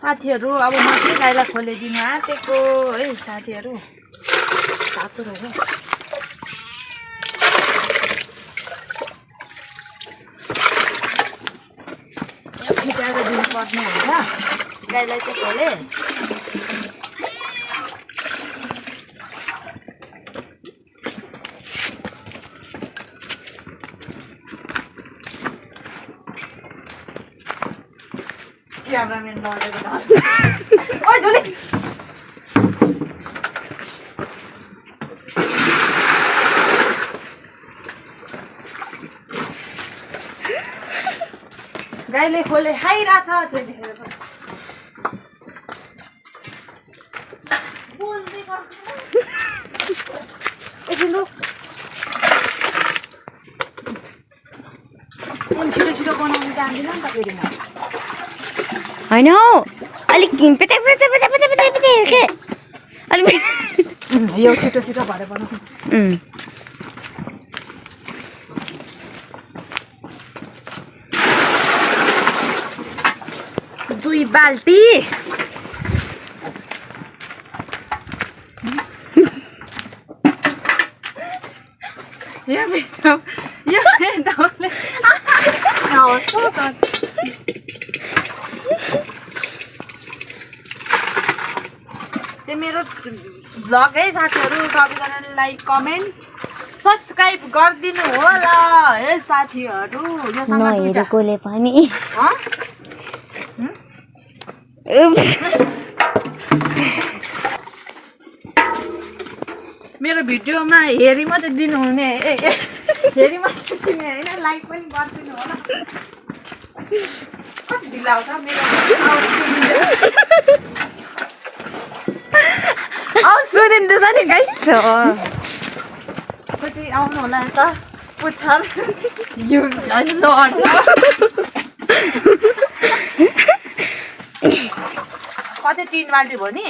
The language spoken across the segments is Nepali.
साथीहरू अब म चाहिँ गाईलाई खोलिदिनु आँटेको है साथीहरू तातो रहेछ यहाँ फिटाएर दिनुपर्ने हुन्छ गाईलाई चाहिँ खोले क्यामेराम्यान लडेको ओइ झोली गाईले खोले खाइरहेछ त्यतिखेर बोल्दै गर्छ एकछिन लु छिटो छिटो बनाउनु जान्दिनँ नि त फेरि म होइन हौ अलिक पेटे पेटे पेटे पेटे पेटे पेटे के अलिक यो छिटो छिटो भएर बनाउँछु दुई बाल्टी यो भेटाउले चाहिँ मेरो भ्लग है साथीहरू सबैजनाले लाइक कमेन्ट सब्सक्राइब गरिदिनु होला है साथीहरू यो नहेरेकोले पनि मेरो भिडियोमा हेरी मात्रै दिनुहुने हेरी मात्रै दिने होइन लाइक पनि गरिदिनु होला कति ढिला आउँछ मेरो सुनिँदैछ नि गाई छ कति आउनु होला त पुच्छर यो लड्छ कतै 3 बाल्टी भयो नि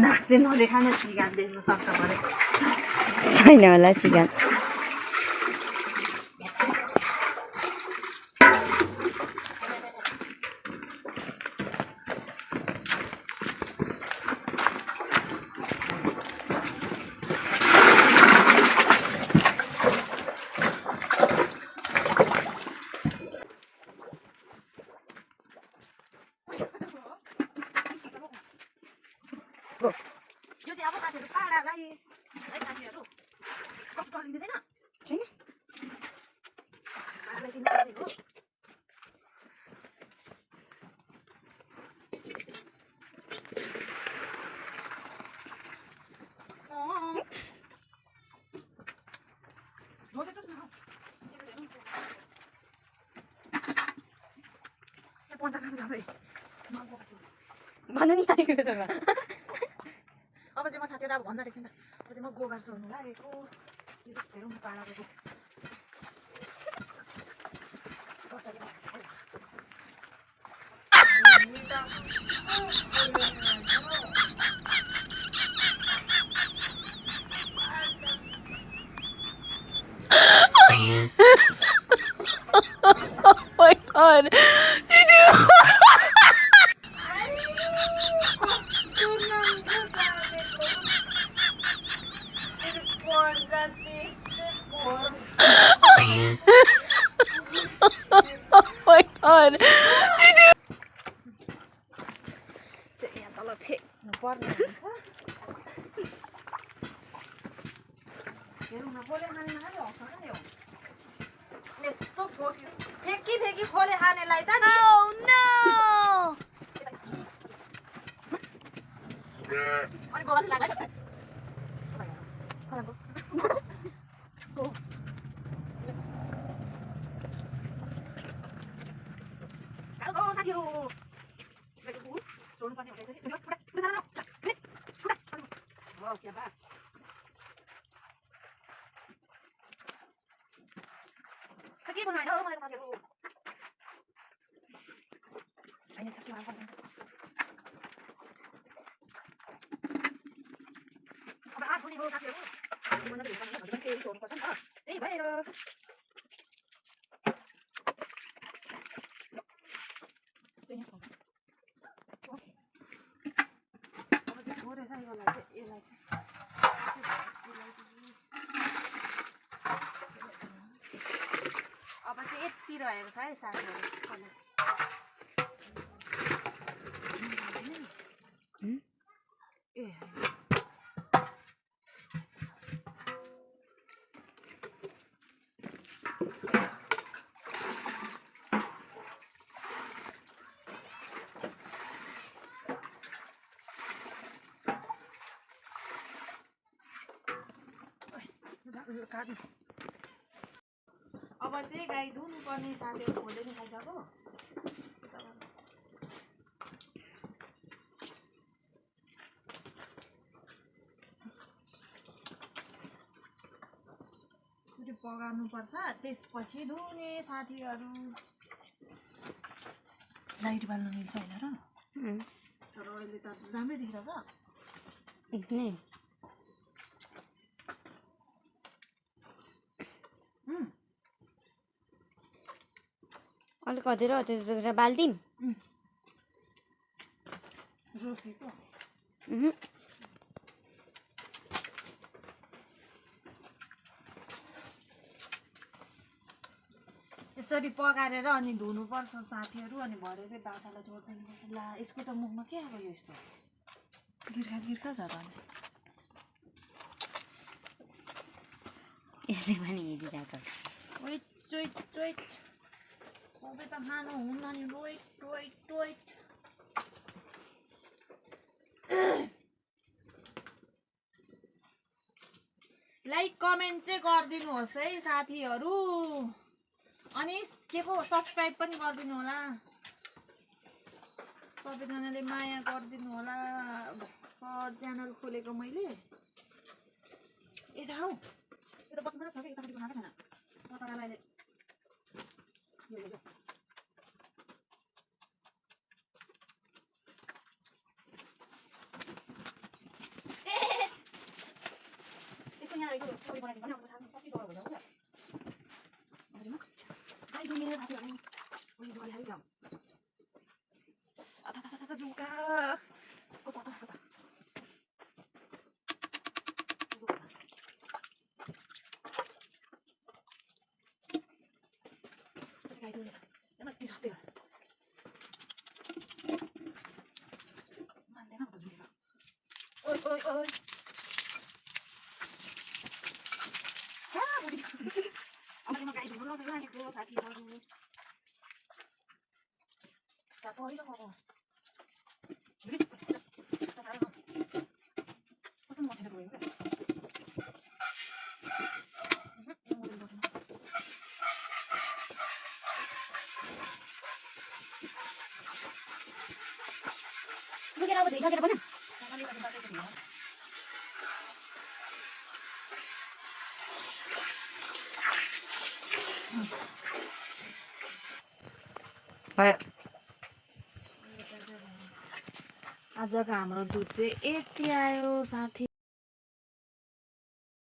नाक चाहिँ नदेखान चिगान देख्न सक्छ परे छैन होला चिकन यो चाहिँ अब साथीहरू पाडालाई है साथीहरू कस्तो चलिँदै छैन छैन पाडालाई किन गरेको भन्नु नि अब चाहिँ म साथीहरू अब भन्दा रहेछ नि त अब चाहिँ म गोबर सोर्नु लागेको हेरौँ पाडाको Oh my god. God. यहाँ तल फेक्नु पर्ने हेरौँ न खोले खाने नखाने हौसला नि हो यस्तो फेकी फेकी खोले खानेलाई त Oh no. अनि गोबर लाग्यो के बनाएन हौ मलाई त साथीहरु हैन सक्यो थोरै छ यसलाई चाहिँ अब चाहिँ यति रहेको छ है साथीहरू ए काट्नु अब चाहिँ गाई धुनु पर्ने साथीहरू खोले नि खाइसक्यो यसरी पगाउनु पर्छ त्यसपछि धुने साथीहरू लाइट बाल्नु मिल्छ होइन र तर अहिले त राम्रै देखिरहेछ नि अलिक अधेर अधेर बाल्दिम रोपेको यसरी पकाएर अनि धुनुपर्छ साथीहरू अनि भरे चाहिँ बाछालाई छोड्दिनुपर्छ ला यसको त मुखमा के आएको यो यस्तो गिर्खा गिर्खा छ त अनि यसले पनि हेरिरहेको छ चोइट चोइट चोइट सबै त खानु हुन्न नि wrote wrote wrote like comment चाहिँ गरिदिनुहोस् है साथीहरू अनि के पो सब्सक्राइब पनि गरिदिनु होला सबैजनाले माया गरिदिनु होला च्यानल खोलेको मैले यता हौ यो त बत्ती मात्रै छ कि यतापट्टि खाएको छैन तपाईँलाई यसको यहाँ यो छोरी बनाइदिनु भने अब सानो कति डर हुन्छ हो हजुर गाई दुनिया साथीहरू उयो गरी हालिदिउँ अथा जुका गाई दुनिया यति छ त्यो मान्दैन त जुका ओइ ओइ ओइ अब म गाई धुनु लागेको साथीहरू त परिसक्यो कस्तो मसिनो गयो क्या पुगेर अब धुइसकेर पनि आजको हाम्रो दुध चाहिँ यति आयो साथी